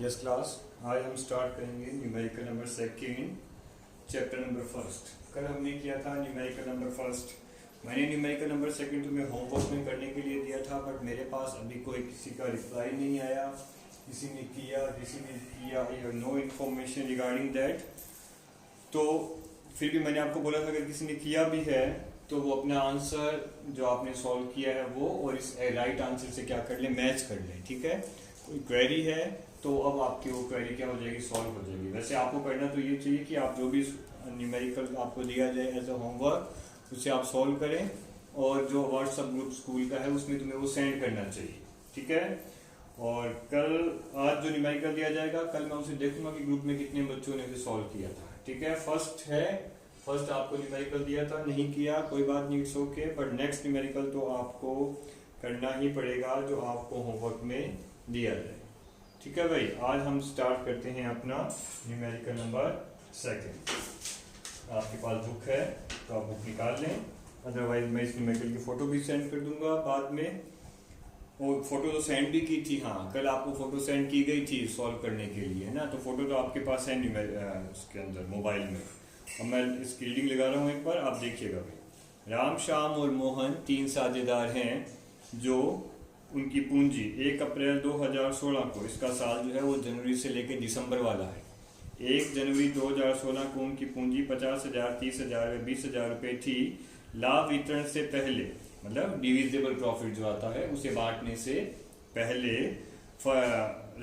Yes class, आज हम start करेंगे numerical number second chapter number first. कल हमने किया था न्यूमेरिकल नंबर फर्स्ट। मैंने न्यूमेरिकल नंबर सेकंड तुम्हें होमवर्क में करने के लिए दिया था, बट मेरे पास अभी किसी का रिप्लाई नहीं आया। किसी ने किया, I have no information regarding that. तो फिर भी मैंने आपको बोला था अगर किसी ने किया भी है तो वो अपना आंसर जो आपने सॉल्व किया है वो और इस राइट आंसर से क्या कर ले, मैच कर ले। ठीक है, कोई क्वेरी है तो अब आपकी वो क्वेरी क्या हो जाएगी, सॉल्व हो जाएगी। वैसे आपको करना तो ये चाहिए कि आप जो भी न्यूमेरिकल आपको दिया जाए एज अ होमवर्क उसे आप सॉल्व करें, और जो व्हाट्सएप ग्रुप स्कूल का है उसमें तुम्हें वो सेंड करना चाहिए। ठीक है, और आज जो न्यूमेरिकल दिया जाएगा कल मैं उसे देखूंगा कि ग्रुप में कितने बच्चों ने उसे सॉल्व किया था। ठीक है, फर्स्ट आपको न्यूमेरिकल दिया था, नहीं किया कोई बात नहीं, it's okay, but next numerical तो आपको करना ही पड़ेगा जो आपको होमवर्क में दिया जाए। ठीक है भाई, आज हम स्टार्ट करते हैं अपना न्यूमेरिकल नंबर सेकंड। आपके पास बुक है तो आप बुक निकाल लें, अदरवाइज मैं इस न्यूमेरिकल की फोटो भी सेंड कर दूंगा बाद में। वो फोटो तो सेंड भी की थी, हाँ कल आपको फोटो सेंड की गई थी सॉल्व करने के लिए ना, तो फोटो तो आपके पास है उसके अंदर मोबाइल में। अब मैं इसकी रीडिंग लगा रहा हूँ, एक बार आप देखिएगा भाई। राम, श्याम और मोहन तीन साझेदार हैं जो उनकी पूंजी 1 अप्रैल 2016 को, इसका साल जो है वो जनवरी से लेकर दिसंबर वाला है। 1 जनवरी 2016 को उनकी पूंजी 50,000, 30,000 व 20,000 रुपये थी। लाभ वितरण से पहले, मतलब डिविजिबल प्रॉफिट जो आता है उसे बांटने से पहले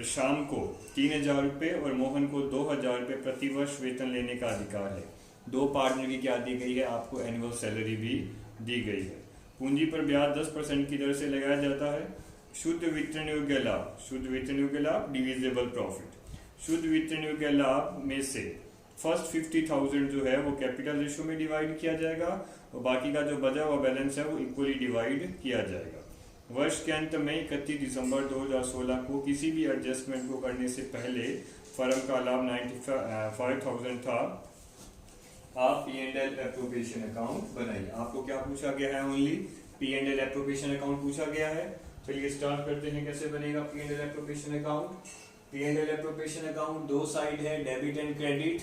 शाम को 3,000 रुपये और मोहन को 2,000 रुपये प्रतिवर्ष वेतन लेने का अधिकार है। दो पार्टनर की क्या दी गई है, आपको एनुअल सैलरी भी दी गई है। पूंजी पर ब्याज 10% की दर से लगाया जाता है। शुद्ध वितरण योग्य लाभ डिविजिबल प्रॉफिट। शुद्ध वितरण योग्य लाभ में से फर्स्ट 50,000 जो है वो कैपिटल रेशियो में डिवाइड किया जाएगा और बाकी का जो बचा हुआ बैलेंस है वो इक्वली डिवाइड किया जाएगा। वर्ष के अंत में 31 दिसंबर 2016 को किसी भी एडजस्टमेंट को करने से पहले फर्म का लाभ 95,000 था। आप P&L एप्रोप्रिएशन अकाउंट बनाइए। आपको क्या पूछा गया है, ओनली P&L एप्रोप्रिएशन अकाउंट पूछा गया है। चलिए स्टार्ट करते हैं, कैसे बनेगा P&L appropriation account. P&L appropriation account दो साइड है, डेबिट एंड क्रेडिट।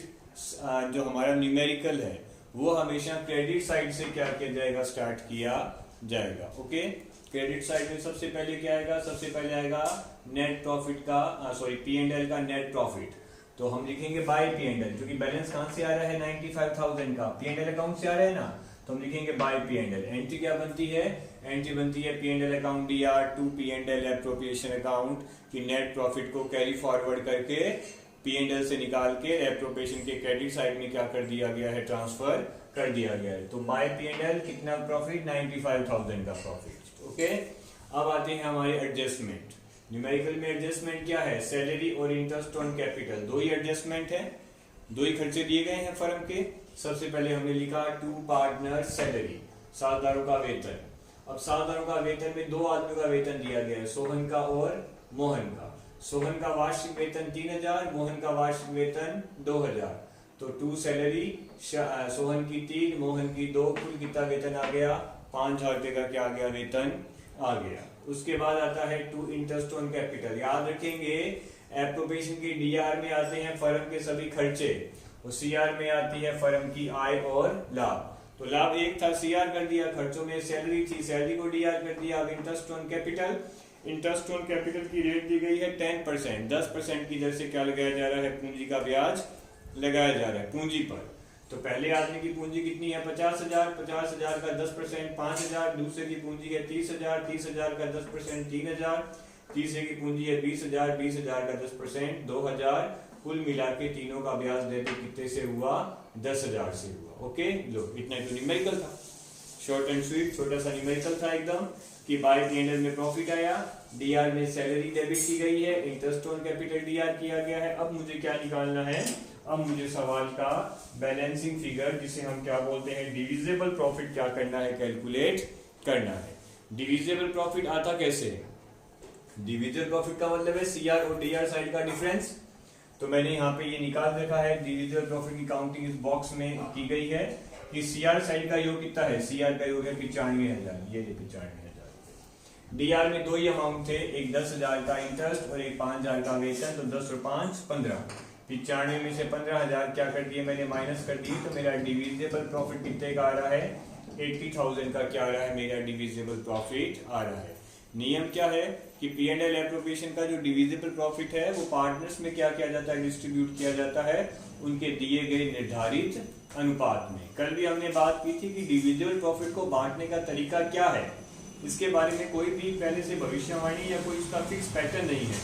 जो हमारा न्यूमेरिकल है वो हमेशा क्रेडिट साइड से क्या किया जाएगा, स्टार्ट किया जाएगा। ओके, क्रेडिट साइड में सबसे पहले क्या आएगा, सबसे पहले आएगा नेट प्रॉफिट का, P&L का नेट प्रॉफिट। तो हम लिखेंगे बाय P&L, क्योंकि बैलेंस कहां से आ रहा है 95,000 का, P&L अकाउंट से आ रहा है ना, तो हम लिखेंगे बाय P&L। एंट्री क्या बनती है, एंट्री बनती है P&L account DR to P&L appropriation account की नेट प्रॉफिट को कैरी फॉरवर्ड करके P&L से निकाल के एप्रोप्रिएशन के क्रेडिट साइड में क्या कर दिया गया है, ट्रांसफर कर दिया गया है। तो बाय P&L कितना प्रॉफिट, 95,000 का प्रॉफिट। ओके, अब आते हैं हमारे एडजस्टमेंट। न्यूमेरिकल में एडजस्टमेंट क्या है, सैलरी और इंटरेस्ट ऑन कैपिटल, दो ही एडजस्टमेंट है, दो ही खर्चे दिए गए हैं फर्म के। सबसे पहले हमने लिखा टू पार्टनर सैलरी, साझेदारों का वेतन। अब साझेदारों का वेतन में दो आदमियों का वेतन दिया गया है, सोहन का और मोहन का। सोहन का वार्षिक वेतन 3,000, मोहन का वार्षिक वेतन 2,000। तो टू सैलरी, सोहन की 3, मोहन की 2, कुल कितना वेतन आ गया, 5,000 रुपये का क्या आ गया, वेतन आ गया। उसके बाद आता है टू इंटरेस्ट ऑन कैपिटल। याद रखेंगे एप्रोप्रिएशन की DR में आते हैं फर्म के सभी खर्चे और CR में आती है फर्म की आय और लाभ। तो लाभ एक था, CR कर दिया, खर्चों में सैलरी थी, सैलरी को DR कर दिया। अब interest on capital, interest on capital की रेट दी गई है 10%, 10% की दर से क्या लगाया जा रहा है, पूंजी का ब्याज लगाया जा रहा है पूंजी पर। तो पहले आदमी की पूंजी कितनी है 50,000, 50,000 का 10% 5,000। दूसरे की पूंजी है 30,000, 30,000 का 10% 3,000। तीसरे की पूंजी है 20,000, 20,000 का 10% 2,000। कुल मिला के तीनों का ब्याज देते कितने से हुआ, 10,000 से हुआ। ओके, लो इतना तो न्यूमेरिकल था, शॉर्ट एंड स्वीट, छोटा सा न्यूमेरिकल था एकदम, कि बाय P&L में प्रॉफिट आया, DR में सैलरी डेबिट की गई है, इंटरेस्ट ऑन कैपिटल DR किया गया है। अब मुझे क्या निकालना है, अब मुझे सवाल का बैलेंसिंग फिगर, जिसे हम क्या बोलते हैं डिविजिबल प्रॉफिट, क्या करना है, कैलकुलेट करना है। डिविजिबल प्रॉफिट आता कैसे है, डिविजिबल प्रॉफिट का मतलब है CR और DR साइड का डिफरेंस। तो मैंने यहाँ पे ये निकाल रखा है, डिविजिबल प्रॉफिट की काउंटिंग इस बॉक्स में की गई है कि CR साइड का योग कितना है, CR का योग है 95,000, ये 95,000। डीआर में दो ही अमाउंट थे, एक 10,000 का इंटरेस्ट और एक 5,000 का वेतन, तो 10 और 5 15। 95 में से 15,000 क्या कर दिए मैंने, माइनस कर दिए, तो मेरा डिविजिबल प्रॉफिट कितने का आ रहा है, 80,000 का क्या आ रहा है, मेरा डिविजिबल प्रॉफिट आ रहा है। नियम क्या है कि P&L एप्रोप्रिएशन का जो डिविजिबल प्रॉफिट है वो पार्टनर्स में क्या किया जाता है, डिस्ट्रीब्यूट किया जाता है उनके दिए गए निर्धारित अनुपात में। कल भी हमने बात की थी कि डिविजिबल प्रॉफिट को बांटने का तरीका क्या है, इसके बारे में कोई भी पहले से भविष्यवाणी या कोई इसका फिक्स पैटर्न नहीं है।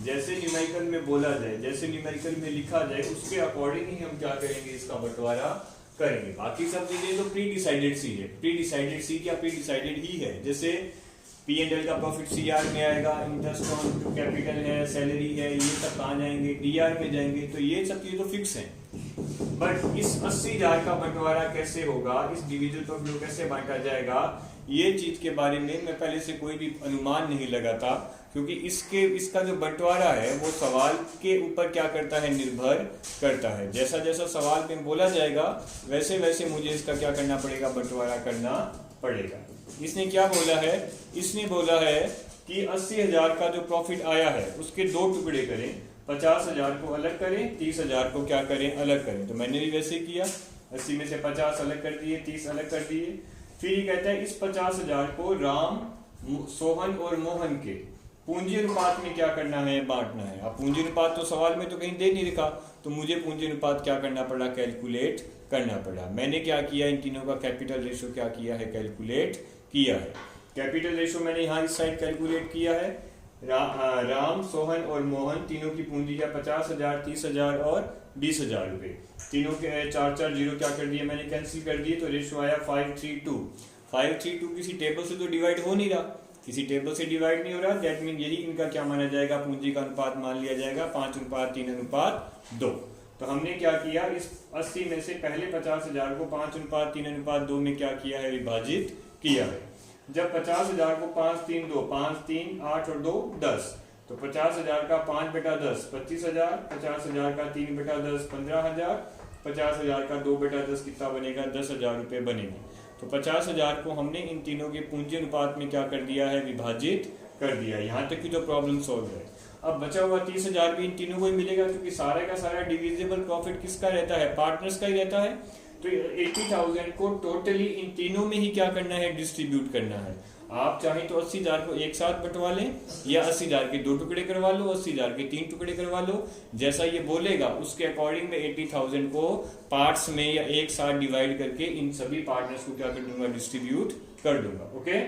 जैसे न्यूमेरिकल में बोला जाए, जैसे न्यूमेरिकल में लिखा जाए, उसके अकॉर्डिंग ही हम क्या करेंगे, इसका बंटवारा करेंगे। बाकी सब चीजें तो प्री डिसाइडेड सी है, प्री डिसाइडेड सी क्या प्री डिसाइडेड ही है। जैसे P&L का प्रॉफिट CR में आएगा, इंटरेस्ट ऑन टू कैपिटल है, सैलरी है, ये सब कहाँ जाएंगे, DR में जाएंगे, तो ये सब चीजें तो फिक्स हैं। बट इस 80,000 का बंटवारा कैसे होगा, इस डिविजिबल प्रॉफिट को कैसे बांटा जाएगा, ये चीज के बारे में मैं पहले से कोई भी अनुमान नहीं लगाता, क्योंकि इसका जो बंटवारा है वो सवाल के ऊपर क्या करता है, निर्भर करता है। जैसा जैसा सवाल में बोला जाएगा वैसे वैसे मुझे इसका क्या करना पड़ेगा, बंटवारा करना पड़ेगा। इसने क्या बोला है, इसने बोला है कि 80,000 का जो प्रॉफिट आया है उसके दो टुकड़े करें, 50,000 को अलग करें, 30,000 को क्या करें, अलग करें। तो मैंने भी वैसे किया, 80 में से 50 अलग कर दिए, 30 अलग कर दिए। फिर ये कहता है इस 50,000 को राम, सोहन और मोहन के पूंजी अनुपात में क्या करना है, बांटना है। अब पूंजी अनुपात तो सवाल में तो कहीं दे नहीं लिखा, तो मुझे पूंजी अनुपात क्या करना पड़ा, कैलकुलेट करना पड़ा। मैंने क्या किया, इन तीनों का कैपिटल रेशो क्या किया है, कैलकुलेट किया है। कैपिटल रेशो मैंने यहाँ इस साइड कैलकुलेट किया है। राम, सोहन और मोहन तीनों की पूंजी क्या, 50,000, 30,000 और 20,000 रुपए। तीनों के 4 जीरो क्या कर दिए मैंने, कैंसिल कर दिए, तो रेशो आया 532। 532 किसी टेबल से तो डिवाइड हो नहीं रहा, किसी टेबल से डिवाइड नहीं हो रहा, दैट मीन यही इनका क्या माना जाएगा, पूंजी का अनुपात मान लिया जाएगा, 5:3:2। तो हमने क्या किया, इस 80 में से पहले 50,000 को 5:3:2 में क्या किया है, विभाजित किया है। जब 50,000 को 5:3:2, 5 3 8 और 2 10, तो 50,000 का 5/10 25,000, 50,000 का 3/10 15,000, 50,000 का 2/10 कितना बनेगा, 10,000 रुपए बनेगा। तो 50,000 को हमने इन तीनों के पूंजी अनुपात में क्या कर दिया है, विभाजित कर दिया। यहाँ तक की जो प्रॉब्लम सॉल्व है। अब बचा हुआ 30,000 भी इन तीनों को ही मिलेगा, क्योंकि सारा का सारा डिविजिबल प्रॉफिट किसका रहता है, पार्टनर्स का ही रहता है। तो 80,000 को टोटली इन तीनों में ही क्या करना है, डिस्ट्रीब्यूट करना है। आप चाहें तो 80,000 को एक साथ बंटवा लें, या 80,000 के 2 टुकड़े करवा लो, 80,000 के 3 टुकड़े करवा लो, जैसा ये बोलेगा उसके अकॉर्डिंग में 80,000 को पार्ट्स में या एक साथ डिवाइड करके इन सभी पार्टनर्स को क्या कर दूंगा, डिस्ट्रीब्यूट कर दूंगा। Okay,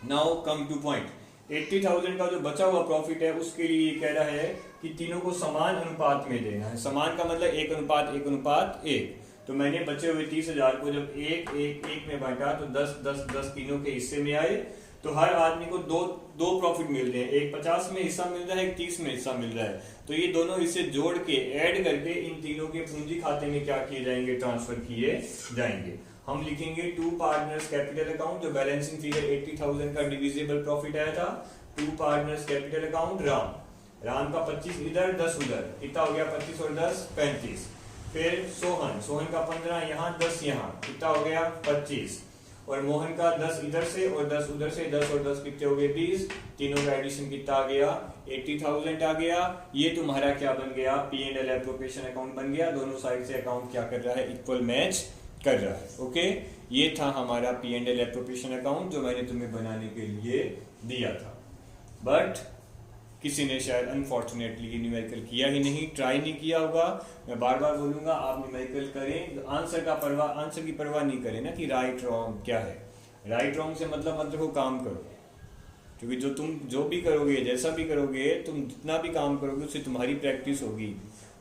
now come two point. 80,000 का जो बचा हुआ प्रॉफिट है उसके लिए कह रहा है कि तीनों को समान अनुपात में देना है। समान का मतलब 1:1:1। तो मैंने बचे हुए 30,000 को जब 1:1:1 में बांटा, तो 10-10-10 तीनों के हिस्से में आए। तो हर आदमी को दो प्रॉफिट मिल रहे हैं, एक 50 में हिस्सा मिल रहा है, एक 30 में हिस्सा मिल रहा है। तो ये दोनों हिस्से जोड़ के ऐड करके इन तीनों के पूंजी खाते में क्या किए जाएंगे, ट्रांसफर किए जाएंगे। हम लिखेंगे 2 पार्टनर्स कैपिटल अकाउंट, जो बैलेंसिंग फिगर 80,000 का डिविजिबल प्रॉफिट आया था। 2 पार्टनर्स कैपिटल अकाउंट, राम का 25 इधर 10 उधर, कितना हो गया, 25 और 10 35। फिर सोहन का 15 यहाँ 10 यहाँ, कितना हो गया 25। और मोहन का 10 इधर से और 10 उधर से, 10 और 10 कितने हो गए 20। तीनों का एडिशन कितना आ गया, 80,000 आ गया। ये तुम्हारा क्या बन गया, P&L एप्रोप्रिएशन अकाउंट बन गया। दोनों साइड से अकाउंट क्या कर रहा है, इक्वल मैच कर रहा है। ओके, ये था हमारा P&L एप्रोप्रिएशन अकाउंट जो मैंने तुम्हें बनाने के लिए दिया था। बट किसी ने शायद अनफॉर्चुनेटली न्यूमेरिकल किया ही नहीं, ट्राई नहीं किया होगा। मैं बार बार बोलूंगा, आप न्यूमेरिकल करें, आंसर की परवाह नहीं करें ना कि राइट रॉन्ग क्या है। राइट रॉन्ग से मतलब को काम करो, क्योंकि तुम जो भी करोगे, जैसा भी करोगे, तुम जितना भी काम करोगे उससे तुम्हारी प्रैक्टिस होगी।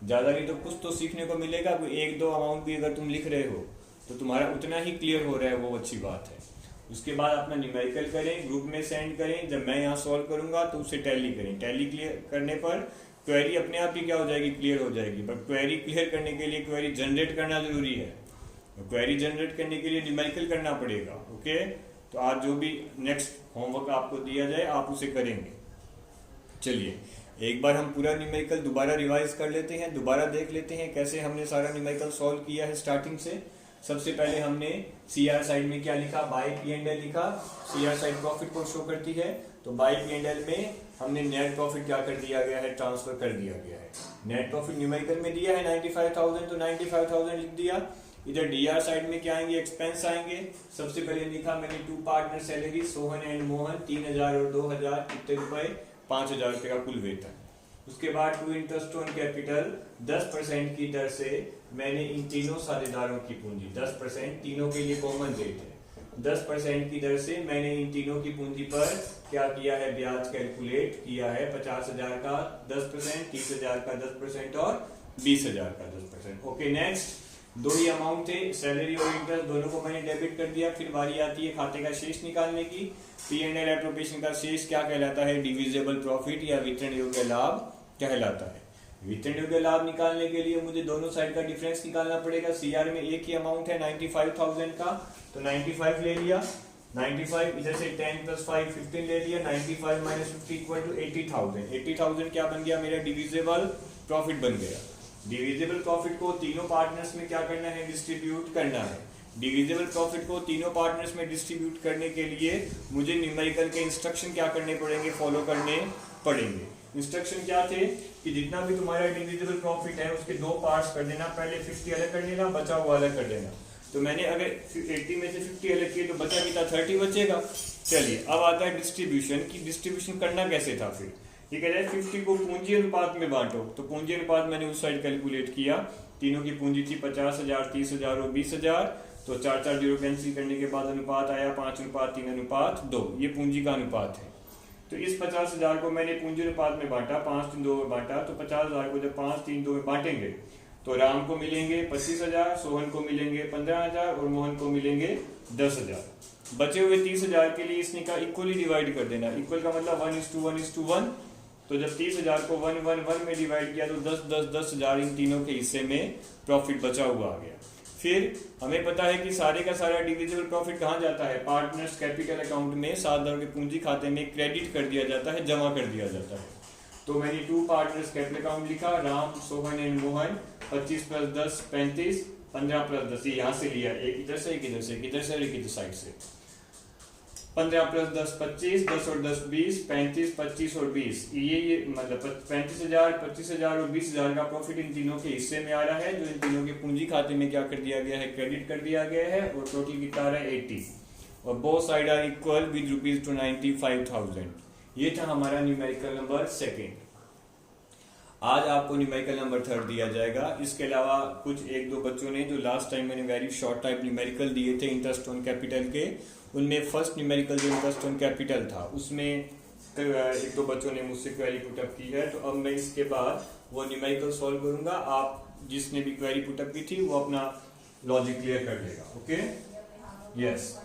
ज्यादा नहीं तो कुछ तो सीखने को मिलेगा। कोई 1-2 अमाउंट भी अगर तुम लिख रहे हो तो तुम्हारा उतना ही क्लियर हो रहा है, वो अच्छी बात है। उसके बाद अपना न्यूमेरिकल करें, ग्रुप में सेंड करें। जब मैं यहाँ सॉल्व करूंगा तो उससे टैली करें। टैली क्लियर करने पर क्वेरी अपने आप ही क्या हो जाएगी, क्लियर हो जाएगी। बट क्वेरी क्लियर करने के लिए क्वेरी जनरेट करना जरूरी है। क्वेरी जनरेट करने के लिए न्यूमेरिकल करना पड़ेगा। ओके, तो आज जो भी नेक्स्ट होमवर्क आपको दिया जाए आप उसे करेंगे। चलिए एक बार हम पूरा न्यूमेरिकल दोबारा रिवाइज कर लेते हैं, दोबारा देख लेते हैं कैसे हमने सारा न्यूमेरिकल सॉल्व किया है स्टार्टिंग से। सबसे पहले हमने सीआर साइड में क्या लिखा, बाय पी एंड एल लिखा, सीआर साइड प्रॉफिट को शो करती है। तो बाय पी एंड एल में हमने नेट प्रॉफिट क्या कर दिया गया है, ट्रांसफर कर दिया गया है। नेट प्रॉफिट न्यूमेरिकल में दिया है 95,000, तो 95,000 लिख दिया। इधर डीआर साइड में क्या आएंगे, एक्सपेंस आएंगे। सबसे पहले लिखा मैंने to partner salary, Sohan and Mohan 3,000 और 2,000, कितने रुपए, 5,000 रुपए का कुल वेतन। उसके बाद टू इंटरेस्ट ऑन कैपिटल 10% की दर से मैंने इन तीनों साझेदारों की पूंजी 10%, तीनों के लिए कॉमन रेट है, 10% की दर से मैंने इन तीनों की पूंजी पर क्या किया है, ब्याज कैलकुलेट किया है। 50,000 का 10%, 30,000 का 10% और 20,000 का 10%। ओके, नेक्स्ट दो ही अमाउंट थे, सैलरी और इंटरेस्ट, दोनों को मैंने डेबिट कर दिया। फिर बारी आती है खाते का शेष निकालने की। पी एंड एल एप्रोप्रिएशन का शेष क्या कहलाता है, डिविजिबल प्रॉफिट या वितरण योग्य लाभ कहलाता है। वितरण योग्य लाभ निकालने के लिए मुझे दोनों साइड का डिफरेंस निकालना पड़ेगा। सीआर में एक ही अमाउंट है 95,000 का, तो 95 ले लिया। 95 इधर से 10 + 5 15 ले लिया। 95 - 50 = 80,000। 80,000 क्या बन गया, मेरा डिविजिबल प्रॉफिट बन गया। डिविजिबल प्रॉफिट को तीनों पार्टनर्स में क्या करना है, डिस्ट्रीब्यूट करना है। डिविजिबल प्रॉफिट को तीनों पार्टनर्स में डिस्ट्रीब्यूट करने के लिए मुझे न्यूमेरिकल के इंस्ट्रक्शन क्या करने पड़ेंगे, फॉलो करने पड़ेंगे। इंस्ट्रक्शन क्या थे कि जितना भी तुम्हारा डिविजिबल प्रॉफिट है उसके दो पार्ट्स कर देना, पहले 50 अलग कर देना, बचा हुआ अलग कर देना। तो मैंने अगर 80 में से 50 अलग किए तो बचा कितना, 30 बचेगा। चलिए अब आता है डिस्ट्रीब्यूशन की, डिस्ट्रीब्यूशन करना कैसे था। फिर ये कह रहा है 50 को पूंजी अनुपात में बांटो, तो पूंजी अनुपात मैंने उस साइड कैलकुलेट किया। तीनों की पूंजी थी 50,000, 30,000 और 20,000, तो 4 जीरो कैंसिल करने के बाद अनुपात आया 5:3:2। ये पूंजी का अनुपात है। तो इस 50,000 को मैंने पूंजी अनुपात में बांटा, 5:3:2 में बांटा। तो 50,000 को जब 5:3:2 में बांटेंगे तो राम को मिलेंगे 25,000, सोहन को मिलेंगे 15,000 और मोहन को मिलेंगे 10,000। बचे हुए 30,000 के लिए इसने का इक्वली डिवाइड कर देना। इक्वल का मतलब 1:1:1। तो जब 30,000 को 1:1:1 में डिवाइड किया तो 10,000 इन तीनों के हिस्से में प्रॉफिट बचा हुआ आ गया। फिर हमें पता है कि सारे का सारा डिविजिबल प्रॉफिट कहाँ जाता है, पार्टनर्स कैपिटल अकाउंट में, साझेदारों के पूंजी खाते में क्रेडिट कर दिया जाता है, जमा कर दिया जाता है। तो मैंने टू पार्टनर्स कैपिटल अकाउंट लिखा, राम, सोहन एंड मोहन, 25 + 10 35, 15 + 10 यहाँ से लिया, एक इधर से, एक इधर से, एक इधर से और एक इधर साइड से। 15 + 10 25, 10 और 10 20, 35, 25 और 20। ये मतलब 35,000, 25,000 और 20,000 का प्रॉफिट इन तीनों के हिस्से में आ रहा है, जो इन तीनों के पूंजी खाते में क्या कर दिया गया है, क्रेडिट कर दिया गया है। और टोटल कितना आ रहा है 80, और both side are equal with ₹295,000। ये था हमारा न्यूमेरिकल नंबर सेकेंड। आज आपको न्यूमेरिकल नंबर थर्ड दिया जाएगा। इसके अलावा कुछ एक दो बच्चों ने जो लास्ट टाइम मैंने वेरी शॉर्ट टाइप न्यूमेरिकल दिए थे इंटरेस्ट ऑन कैपिटल के, उनमें फर्स्ट न्यूमेरिकल जो इंटरेस्ट ऑन कैपिटल था उसमें एक दो बच्चों ने मुझसे क्वेरी पुटअप की है। तो अब मैं इसके बाद वो न्यूमेरिकल सॉल्व करूंगा। आप जिसने भी क्वेरी पुटअप की थी वो अपना लॉजिक क्लियर कर लेगा। Okay, yes.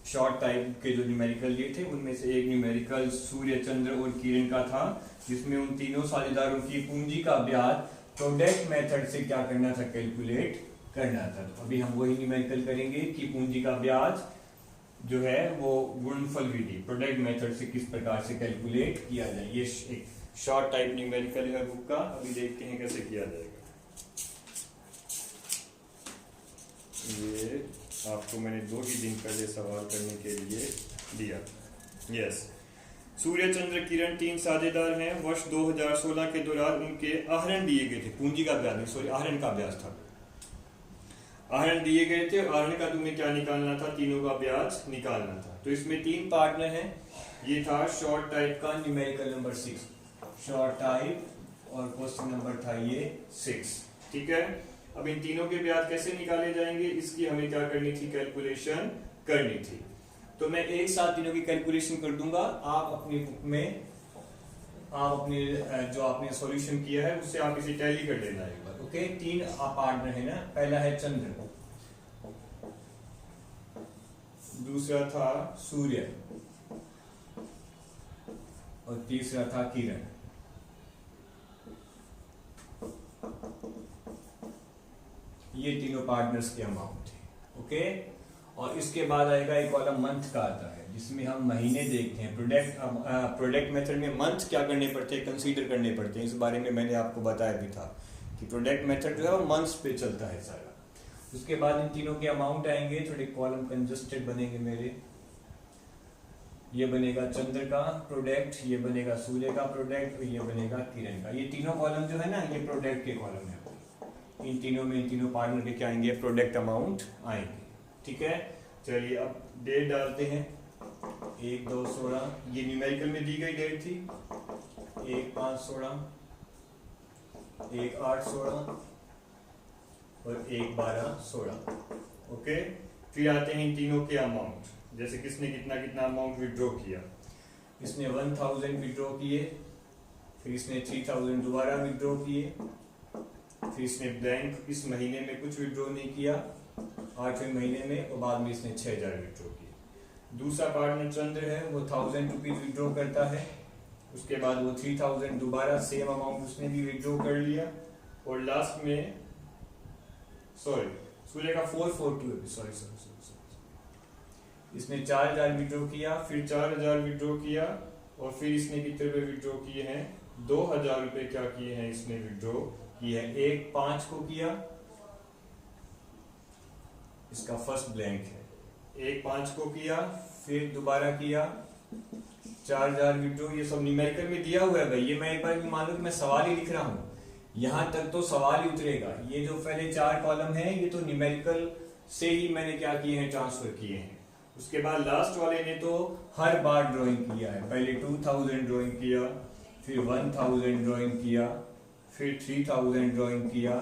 शॉर्ट टाइप के जो न्यूमेरिकल लिए थे उनमें से एक न्यूमेरिकल सूर्य, चंद्र और किरण का था, जिसमें उन तीनों साझेदारों की पूंजी का ब्याज प्रोडक्ट मेथड से क्या करना था, कैलकुलेट करना था। तो अभी हम वही न्यूमेरिकल करेंगे कि पूंजी का ब्याज जो है वो गुणनफल विधि प्रोडक्ट मेथड से किस प्रकार से कैलकुलेट किया जाए। ये एक शॉर्ट टाइप न्यूमेरिकल है बुक का। अभी देखते हैं कैसे किया जाएगा। ये आपको मैंने 2 ही दिन पहले सवाल करने के लिए दिया। यस, सूर्य, चंद्र, किरण 3 साझेदार हैं। वर्ष 2016 के दौरान उनके आहरण दिए गए थे। पूंजी का ब्याज नहीं, सॉरी, आहरण का ब्याज था। आहरण दिए गए थे, आहरण का तुम्हें क्या निकालना था, तीनों का ब्याज निकालना था। तो इसमें 3 पार्टनर हैं। ये था शॉर्ट टाइप का न्यूमेरिकल नंबर 6, शॉर्ट टाइप, और क्वेश्चन नंबर था ये 6। ठीक है, अब इन तीनों के ब्याज कैसे निकाले जाएंगे, इसकी हमें क्या करनी थी, कैलकुलेशन करनी थी। तो मैं एक साथ तीनों की कैलकुलेशन कर दूंगा। आप अपनी बुक में आप अपने जो आपने सॉल्यूशन किया है उससे आप इसे टैली कर लेना एक बार। ओके, 3 पार्टनर है ना। पहला है चंद्र, दूसरा था सूर्य और तीसरा था किरण। ये तीनों पार्टनर्स के अमाउंट थे। ओके, और इसके बाद आएगा एक कॉलम मंथ का आता है, जिसमें हम महीने देखते हैं। प्रोडक्ट मेथड में मंथ क्या करने पड़ते हैं, कंसीडर करने पड़ते हैं। इस बारे में मैंने आपको बताया भी था कि प्रोडक्ट मेथड जो है वो मंथ्स पे चलता है सारा। उसके बाद इन तीनों के अमाउंट आएंगे, थोड़े कॉलम कंजस्टेड बनेंगे मेरे। ये बनेगा चंद्र का प्रोडक्ट, ये बनेगा सूर्य का प्रोडक्ट और ये बनेगा किरण का। ये तीनों कॉलम जो है ना ये प्रोडक्ट के कॉलम है। इन तीनों में इन तीनों पार्टनर के क्या आएंगे, प्रोडक्ट अमाउंट आएंगे। ठीक है, चलिए अब डेट डालते हैं। 1 2 16 ये न्यूमेरिकल में दी गई डेट थी। 1 5 16, 1 8 16 और 1 12 16। ओके, फिर आते हैं इन तीनों के अमाउंट, जैसे किसने कितना कितना अमाउंट विड्रॉ किया। इसने 1000 विड्रॉ किए, फिर इसने 3000 दोबारा विड्रॉ किए, फिर इसने ब्लैंक इस महीने में कुछ विड्रॉ नहीं किया 8वें महीने में, और बाद में इसने 6000 विड्रॉ किए। दूसरा पार्टनर चंद्र है, वो 1000 रुपीज विड्रॉ करता है, उसके बाद वो 3000 दोबारा सेम अमाउंट उसने भी विड्रॉ कर लिया, और लास्ट में सूर्य का 442 है, सॉरी इसने 4000 विड्रॉ किया, फिर 4000 विड्रॉ किया, और फिर इसने कितने रुपए विड्रॉ किए हैं, 2000 रुपए क्या किए हैं इसने विड्रॉ किए हैं। 1 5 को किया, इसका फर्स्ट ब्लैंक है। 1 5 को किया, फिर दोबारा किया 4000 विड्रॉ। ये सब न्यूमेरिकल में दिया हुआ है भाई, ये मैं एक बार मान लो कि मैं सवाल ही लिख रहा हूं, यहां तक तो सवाल ही उतरेगा। ये जो पहले 4 कॉलम है ये तो न्यूमेरिकल से ही मैंने क्या किए हैं, ट्रांसफर किए हैं। उसके बाद लास्ट वाले ने तो हर बार ड्राइंग किया है, पहले 2000 ड्राइंग किया, फिर 1000 ड्राइंग किया, फिर 3000 ड्राइंग किया,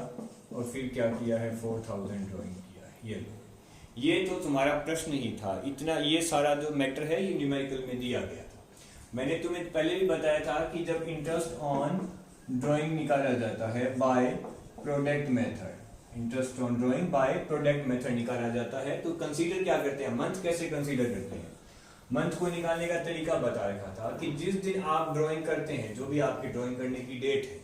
और फिर क्या किया है 4000 ड्राइंग किया है। ये तो तुम्हारा प्रश्न ही था। इतना ये सारा जो मैटर है ये न्यूमेरिकल में दिया गया था। मैंने तुम्हें पहले भी बताया था कि जब इंटरेस्ट ऑन ड्राइंग निकाला जाता है bye product method, interest on drawing by product method निकाला जाता है, तो कंसीडर क्या करते हैं, मंथ कैसे कंसीडर करते हैं। मंथ को निकालने का तरीका बता रखा था कि जिस दिन आप ड्राइंग करते हैं, जो भी आपकी ड्राइंग करने की डेट है,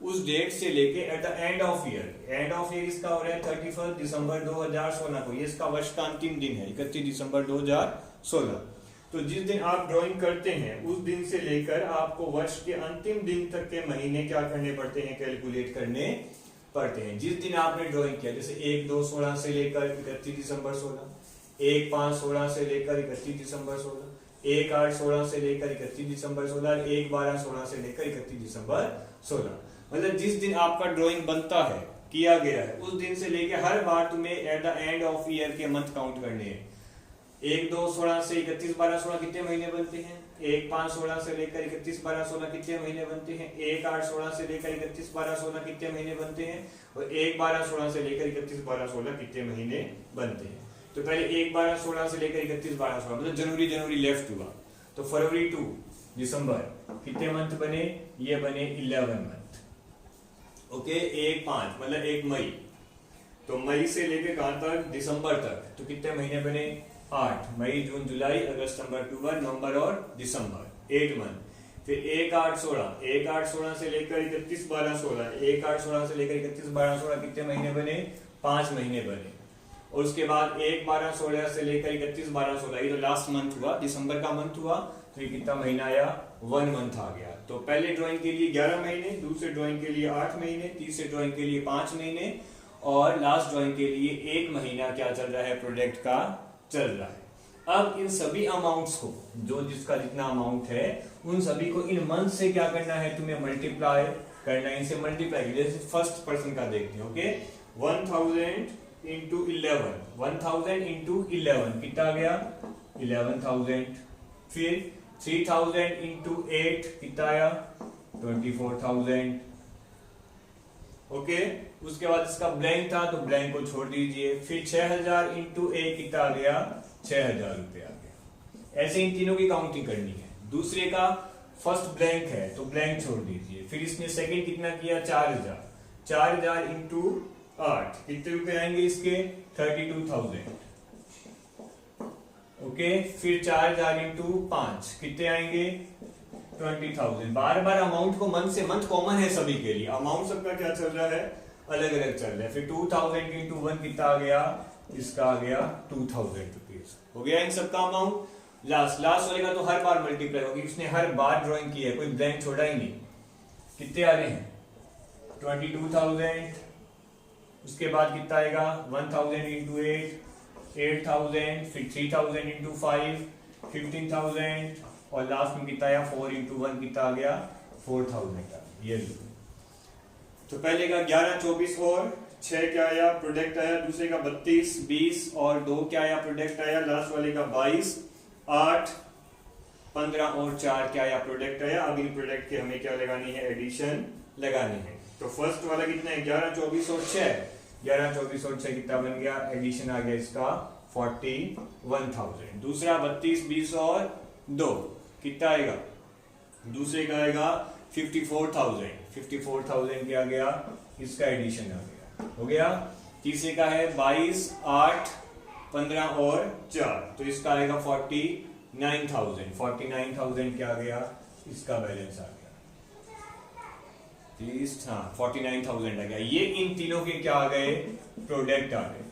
उस डेट से लेके at the end of year इसका हो रहा है 31 दिसंबर 2016 को, ये इसका वर्ष का अंतिम दिन है 31 दिसंबर 2016। तो जिस दिन आप ड्राइंग करते हैं उस दिन से लेकर आपको वर्ष के अंतिम दिन तक के महीने क्या करने पड़ते हैं, कैलकुलेट करने पड़ते हैं। जिस दिन आपने ड्राइंग किया, जैसे 1 2 16 से लेकर 31 दिसंबर 16, 1 5 16 से लेकर 31 दिसंबर 16, 1 8 16 से लेकर 31 दिसंबर 16, 1 12 16 से लेकर 31 दिसंबर 16। मतलब जिस दिन आपका ड्राइंग बनता है, किया गया है, उस दिन से लेकर हर बार तुम्हें at the end of year के मंथ काउंट करने हैं। 1 2 16 से 31 12 16 कितने महीने बनते हैं, 1 5 16 से लेकर 31 12 16 कितने महीने बनते हैं, 1 8 16 से लेकर 31 12 16 कितने महीने बनते हैं, और 1 12 16 से लेकर 31 12 16 कितने महीने बनते हैं। तो पहले 1 12 16 से लेकर 31 12 16 मतलब जनवरी लेफ्ट हुआ, तो फरवरी टू दिसंबर कितने मंथ बने, ये बने 11 मंथ। ओके, 1 5 मतलब 1 मई, तो मई से लेकर कहां तक, दिसंबर तक, तो कितने महीने बने, 8 मई जून जुलाई अगस्त सितंबर अक्टूबर नवंबर और दिसंबर, 8 मंथ। फिर 1 8 16 से लेकर 31 12 16, 1 8 16 से लेकर 31 12 16 कितने महीने बने, 5 महीने बने। और उसके बाद 1 12 16 से लेकर 31 12 16, ये तो लास्ट मंथ हुआ, दिसंबर का मंथ हुआ, तो ये कितना महीना आया, 1 मंथ आ गया। तो पहले ड्राइंग के लिए 11 महीने, दूसरे ड्राइंग के लिए 8 महीने, तीसरे ड्राइंग के लिए 5 महीने, और लास्ट ड्राइंग के लिए 1 महीना क्या चल रहा है, प्रोडक्ट का चल रहा है। अब इन सभी अमाउंट्स को, जो जिसका जितना अमाउंट है, उन सभी को इन मंथ से क्या करना है, तुम्हें मल्टीप्लाई करना है, इनसे मल्टीप्लाई। जैसे फर्स्ट पर्सन का देखते हैं। ओके, 1000 इंटू 11, 1000 इंटू 11 कितना गया, 11000। फिर 3000 इंटू 8 कितना आया, 24000। ओके, उसके बाद इसका ब्लैंक था तो ब्लैंक को छोड़ दीजिए। फिर 6000 इंटू 1 कितना आ गया, 6000 रुपए आ गया। ऐसे इन तीनों की काउंटिंग करनी है। दूसरे का फर्स्ट ब्लैंक है तो ब्लैंक छोड़ दीजिए। फिर इसने सेकंड कितना किया, 4000, 4000 इंटू 8 कितने रुपए आएंगे इसके, 32000। ओके, फिर 4000 इंटू 5 कितने आएंगे, 20000। बार बार अमाउंट को मंथ से मंथ कॉमन है सभी के लिए, अमाउंट सबका क्या चल रहा है, अलग अलग चल रहा है। फिर 2000 इंटू 1 कितना आ गया, इसका आ गया 2000 रुपीज। हो गया इन सबका अमाउंट। लास्ट वाले का तो हर बार मल्टीप्लाई होगी, उसने हर बार ड्राइंग की है, कोई ब्लैंक छोड़ा ही नहीं। कितने आ रहे हैं, 22,000, उसके बाद कितना आएगा 1,000 इंटू 8,000, फिर 3,000 इंटू 5, 15,000 और लास्ट में कितना आया 4 इंटू 1 कितना आ गया 4,000 का। ये तो पहले का 11, 24 और 6 क्या आया प्रोडक्ट आया, दूसरे का 32, 20 और 2 क्या आया प्रोडक्ट आया, लास्ट वाले का 22, 8, 15 और 4 क्या आया प्रोडक्ट आया। अब इन प्रोडक्ट के हमें क्या लगानी है एडिशन लगानी है। तो फर्स्ट वाला कितना है 11, 24 और 6, 11, 24 और 6 कितना बन गया एडिशन आ गया इसका 41,000। दूसरा 32, 20 और 2 कितना आएगा, दूसरे का आएगा 54,000, 54,000 क्या गया इसका एडिशन आ गया, हो गया। तीसरे का है 22, 8, 15 और 4 तो इसका आएगा 49,000, 49,000 क्या गया इसका बैलेंस आ गया 49,000 आ गया। ये इन तीनों के क्या आ गए प्रोडक्ट आ गए,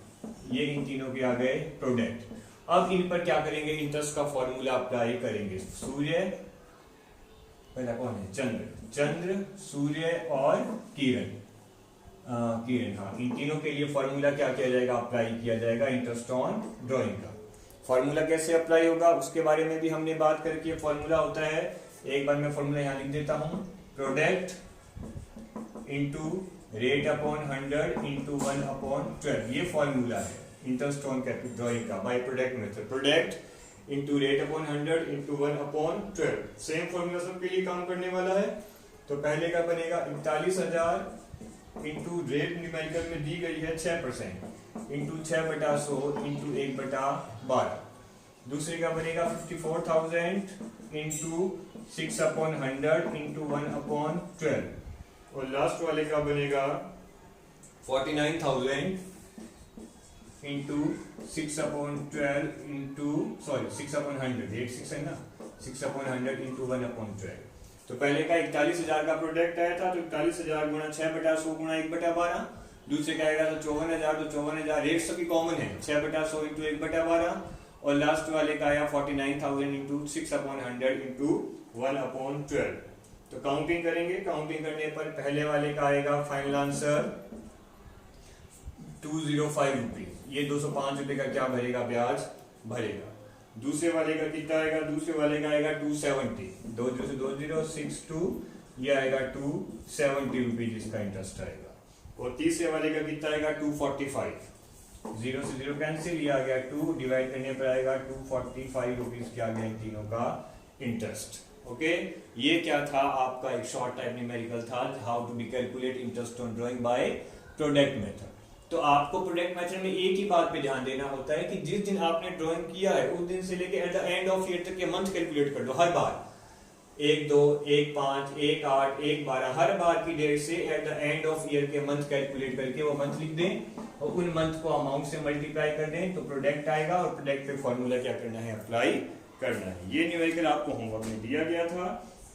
ये इन तीनों के आ गए प्रोडक्ट। अब इन पर क्या करेंगे इंटरेस्ट का फॉर्मूला अप्लाई करेंगे। सूर्य पहला कौन है चंद्र, चंद्र सूर्य और किरण, किरण हाँ, इन तीनों के लिए फॉर्मूला क्या किया जाएगा अप्लाई किया जाएगा इंटरेस्ट ऑन ड्राइंग का। फॉर्मूला कैसे अप्लाई होगा उसके बारे में भी हमने बात करके, फॉर्मूला होता है एक बार मैं फॉर्मूला यहाँ लिख देता हूँ, product into rate upon 100 into 1/12, ये फॉर्मूला है इंटरेस्ट ऑन ड्राइंग का bye product method. Product into rate upon 100 into 1/12, same formula सबके लिए काम करने वाला है। तो पहले का बनेगा 41,000 इंटू रेट न्यूमेरिकल में दी गई है 6% इंटू 6/100 इंटू 1/12। दूसरे का बनेगा 54,000 इंटू 6/100 इंटू 1/12 और लास्ट वाले का बनेगा 49,000 इंटू 6/12 इंटू 6/100, 86 है ना 6/100 इंटू 1/12। तो पहले का 41,000 का प्रोडक्ट आया था तो 41,000 गुणा 6/100 गुणा 1/12। दूसरे का आएगा तो 54,000, तो 54,000 रेट सभी कॉमन है 6/100 इंटू 1/12 और लास्ट वाले का आया 49,000 इंटू 6/100 इंटू 1/12। तो काउंटिंग करेंगे, काउंटिंग करने पर पहले वाले का आएगा फाइनल आंसर 205 रुपीज, ये 205 रुपए का क्या भरेगा ब्याज भरेगा। दूसरे वाले का कितना आएगा, दूसरे वाले का आएगा 270, 20 से 2062 ये आएगा 270 रुपीज इसका इंटरेस्ट आएगा। और तीसरे वाले का कितना आएगा 245, 0 से 0 कैंसिल, ये आ गया 2 डिवाइड करने पर आएगा 245 रुपीज क्या आ गया इन तीनों का इंटरेस्ट। ओके ये क्या था आपका एक शॉर्ट टाइप न्यूमेरिकल था, how to be calculate interest on drawing by product method. तो आपको प्रोडक्ट मेथड में एक ही बात पे ध्यान देना होता है कि जिस दिन आपने ड्राइंग किया है उस दिन से लेके at the end of year तक के मंथ कैलकुलेट कर दो हर बार, 1, 2, 1, 5, 1, 8, 1, 12 हर बार की डेट से at the end of year के मंथ कैलकुलेट करके वो मंथ लिख दें और उन मंथ को अमाउंट से मल्टीप्लाई कर दें तो प्रोडक्ट आएगा और प्रोडक्ट पे फॉर्मूला क्या करना है अप्लाई करना है। ये न्यूमेरिकल आपको होमवर्क में दिया गया था,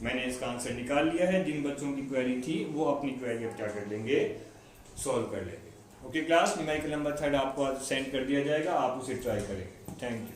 मैंने इसका आंसर निकाल लिया है। जिन बच्चों की क्वेरी थी वो अपनी क्वेरी अब क्या कर लेंगे सॉल्व कर लेंगे। ओके क्लास, न्यूमेरिकल नंबर 3 आपको आज सेंड कर दिया जाएगा, आप उसे ट्राई करेंगे। Thank you.